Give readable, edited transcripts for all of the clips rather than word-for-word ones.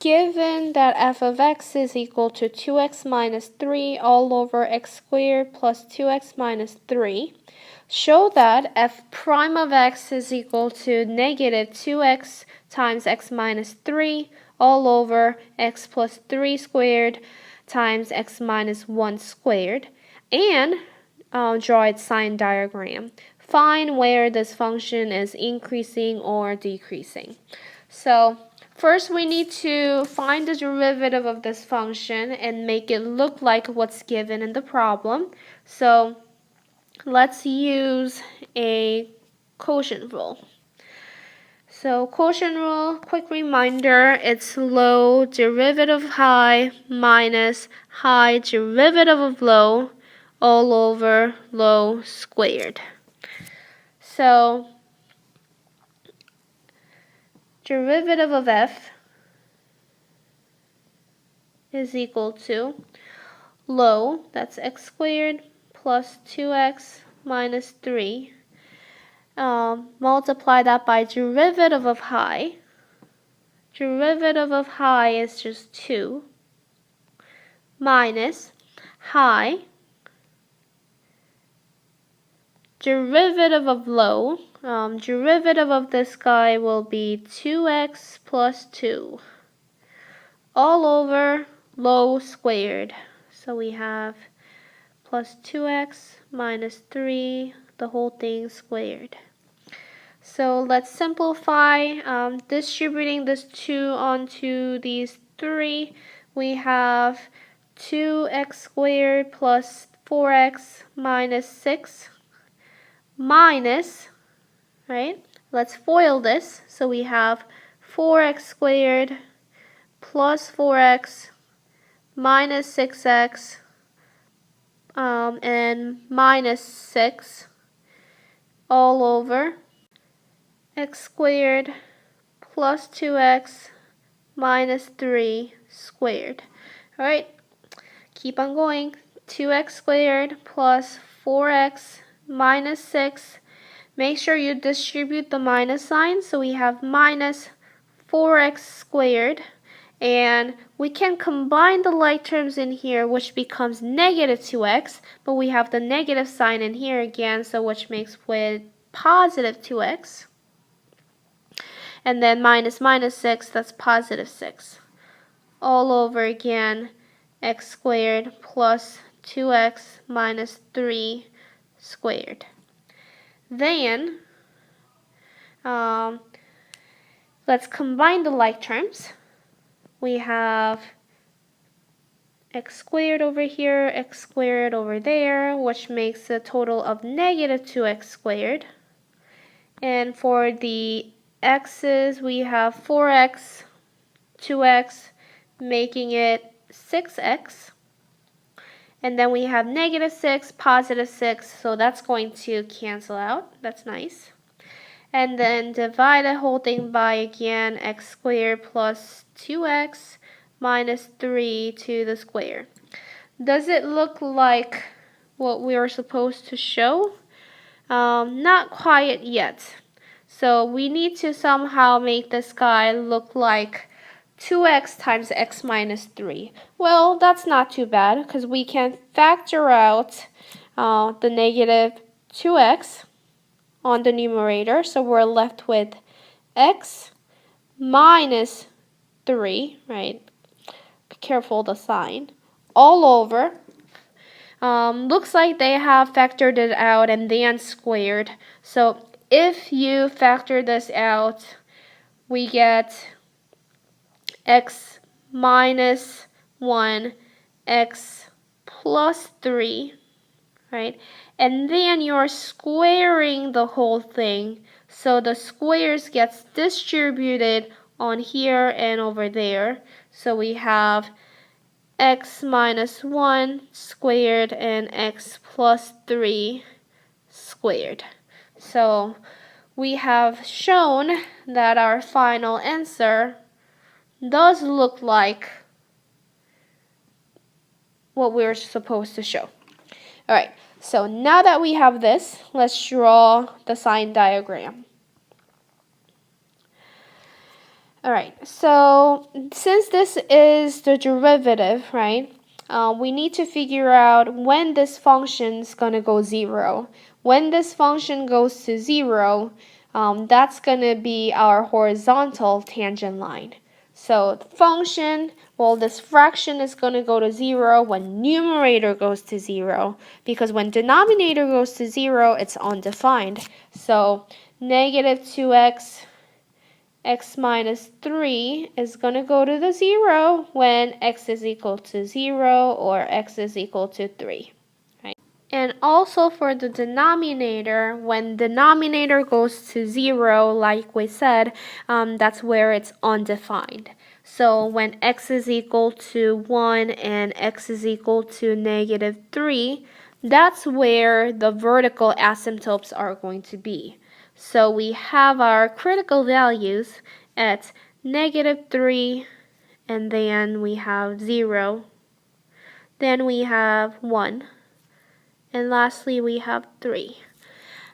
Given that f of x is equal to 2x minus 3 all over x squared plus 2x minus 3, show that f prime of x is equal to negative 2x times x minus 3 all over x plus 3 squared times x minus 1 squared, and draw its sign diagram. Find where this function is increasing or decreasing. So first we need to find the derivative of this function and make it look like what's given in the problem. So let's use a quotient rule. So quotient rule, quick reminder, it's low derivative of high minus high derivative of low all over low squared. So derivative of f is equal to low, that's x squared plus 2x minus 3. Multiply that by derivative of high. Derivative of high is just 2 minus high. Derivative of low. Derivative of this guy will be 2x plus 2 all over low squared. So we have plus 2x minus 3, the whole thing squared. So let's simplify. Distributing this 2 onto these 3, we have 2x squared plus 4x minus 6 minus, right? Let's FOIL this. So we have 4x squared plus 4x minus 6x and minus 6 all over x squared plus 2x minus 3 squared. Alright, keep on going. 2x squared plus 4x minus 6. Make sure you distribute the minus sign, so we have minus 4x squared. And we can combine the like terms in here, which becomes negative 2x, but we have the negative sign in here again, so which makes with positive 2x. And then minus minus 6, that's positive 6. All over again, x squared plus 2x minus 3 squared. Then, let's combine the like terms. We have x squared over here, x squared over there, which makes a total of negative 2x squared. And for the x's, we have 4x, 2x, making it 6x. And then we have negative 6, positive 6, so that's going to cancel out. That's nice. And then divide the whole thing by, again, x squared plus 2x minus 3 to the square. Does it look like what we are supposed to show? Not quite yet. So we need to somehow make this guy look like 2x times x minus 3. Well, that's not too bad because we can factor out the negative 2x on the numerator. So we're left with x minus 3, right? Be careful of the sign. All over. Looks like they have factored it out and then squared. So if you factor this out, we get x minus 1, x plus 3, right? And then you're squaring the whole thing. So the squares gets distributed on here and over there. So we have x minus 1 squared and x plus 3 squared. So we have shown that our final answer does look like what we're supposed to show. Alright, so now that we have this, let's draw the sign diagram. All right, so since this is the derivative, right, we need to figure out when this function is going to go 0. When this function goes to 0, that's going to be our horizontal tangent line. So the function, well, this fraction is going to go to 0 when numerator goes to 0, because when denominator goes to 0, it's undefined. So negative 2x x minus 3 is going to go to the 0 when x is equal to 0 or x is equal to 3. Right? And also for the denominator, when denominator goes to 0, like we said, that's where it's undefined. So when x is equal to 1 and x is equal to negative 3, that's where the vertical asymptotes are going to be. So we have our critical values at negative 3, and then we have 0, then we have 1, and lastly we have 3.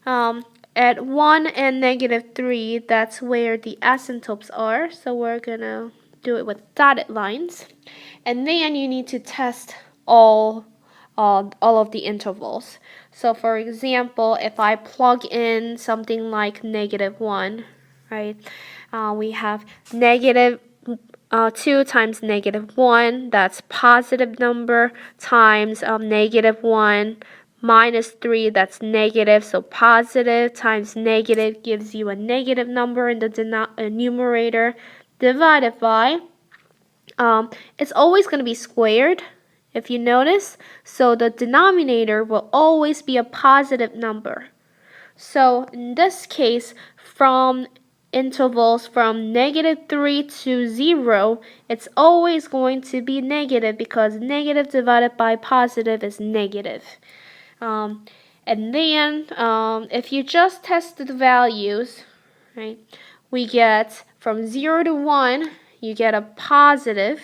At 1 and negative 3, that's where the asymptotes are, so we're going to do it with dotted lines. And then you need to test all of the intervals. So for example, if I plug in something like negative 1, right, we have negative 2 times negative 1, that's positive number, times negative 1 minus 3, that's negative, so positive times negative gives you a negative number in the numerator, divided by, it's always going to be squared, if you notice, so the denominator will always be a positive number. So in this case, from intervals from negative 3 to 0, it's always going to be negative because negative divided by positive is negative. And then if you just test the values, right, we get from 0 to 1, you get a positive.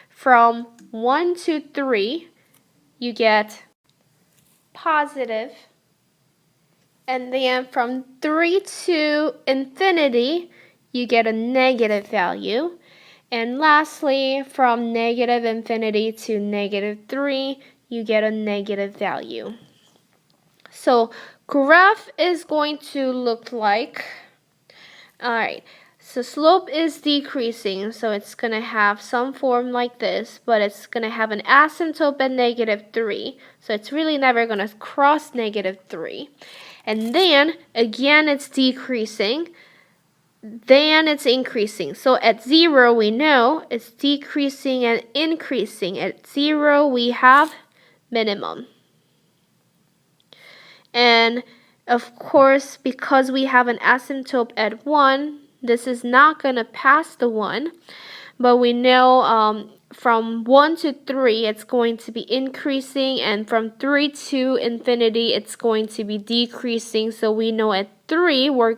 From 1 to 3, you get positive. And then from 3 to infinity, you get a negative value. And lastly, from negative infinity to negative 3, you get a negative value. So graph is going to look like, alright, so slope is decreasing, so it's going to have some form like this, but it's going to have an asymptote at negative 3, so it's really never going to cross negative 3. And then, again, it's decreasing, then it's increasing. So at 0, we know it's decreasing and increasing. At 0, we have minimum. And of course, because we have an asymptote at 1, this is not going to pass the 1. But we know from 1 to 3, it's going to be increasing. And from 3 to infinity, it's going to be decreasing. So we know at 3, we're